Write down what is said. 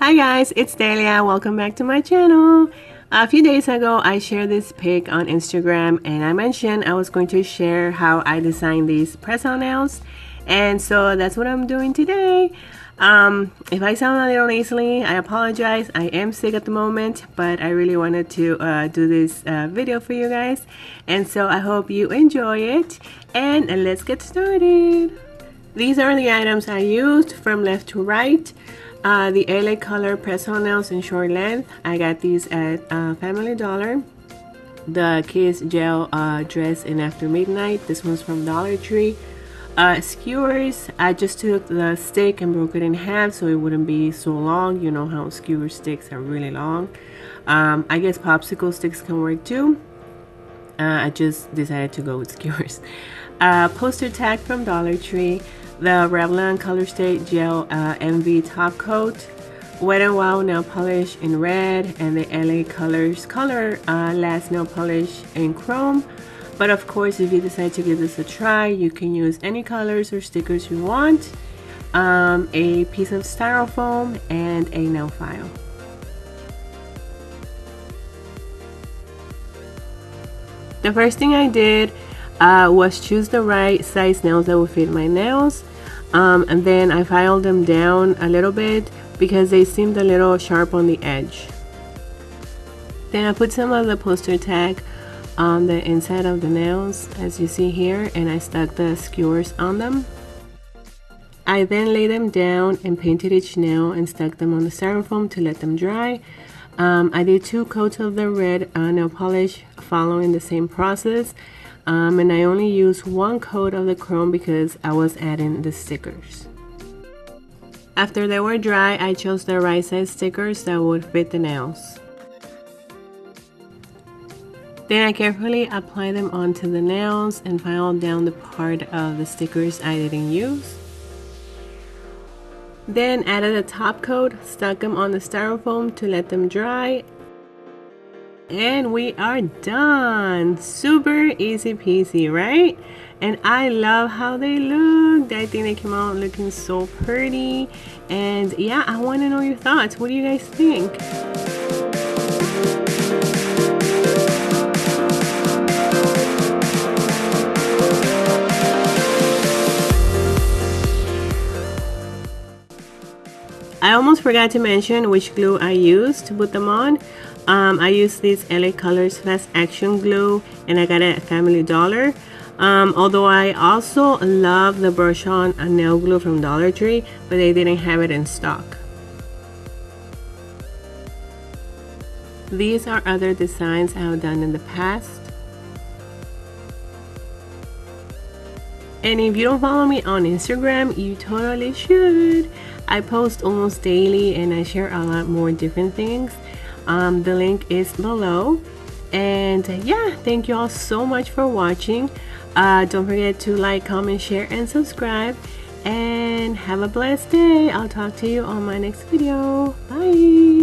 Hi guys, it's Delia. Welcome back to my channel. A few days ago, I shared this pic on Instagram and I mentioned I was going to share how I designed these press-on nails. And so that's what I'm doing today. If I sound a little nasally, I apologize. I am sick at the moment, but I really wanted to do this video for you guys. And so I hope you enjoy it. And let's get started. These are the items I used from left to right. The LA Color press-on nails in short length. I got these at Family Dollar. The Kiss Gel Dress in After Midnight. This one's from Dollar Tree. Skewers. I just took the stick and broke it in half so it wouldn't be so long. You know how skewer sticks are really long. I guess popsicle sticks can work too. I just decided to go with skewers. Poster tag from Dollar Tree. The Revlon Color Stay Gel MV Top Coat, Wet n Wild nail polish in red, and the LA Colors Color Last nail polish in chrome. But of course, if you decide to give this a try, you can use any colors or stickers you want. A piece of styrofoam and a nail file. The first thing I did was choose the right size nails that would fit my nails, and then I filed them down a little bit because they seemed a little sharp on the edge. Then I put some of the poster tag on the inside of the nails, as you see here, and I stuck the skewers on them. I then laid them down and painted each nail and stuck them on the styrofoam to let them dry. I did 2 coats of the red nail polish following the same process. And I only used 1 coat of the chrome because I was adding the stickers. After they were dry, I chose the right size stickers that would fit the nails. Then I carefully applied them onto the nails and filed down the part of the stickers I didn't use. Then added a top coat, stuck them on the styrofoam to let them dry. And we are done. Super easy peasy, right? And I love how they looked. I think they came out looking so pretty. And yeah, I want to know your thoughts. What do you guys think? I almost forgot to mention which glue I used to put them on. I used this LA Colors Fast Action Glue and I got it at Family Dollar. Although I also love the brush on nail glue from Dollar Tree, but they didn't have it in stock. These are other designs I have done in the past. And if you don't follow me on Instagram, you totally should. I post almost daily and I share a lot more different things. The link is below. And yeah, thank you all so much for watching. Don't forget to like, comment, share, and subscribe. And have a blessed day. I'll talk to you on my next video. Bye.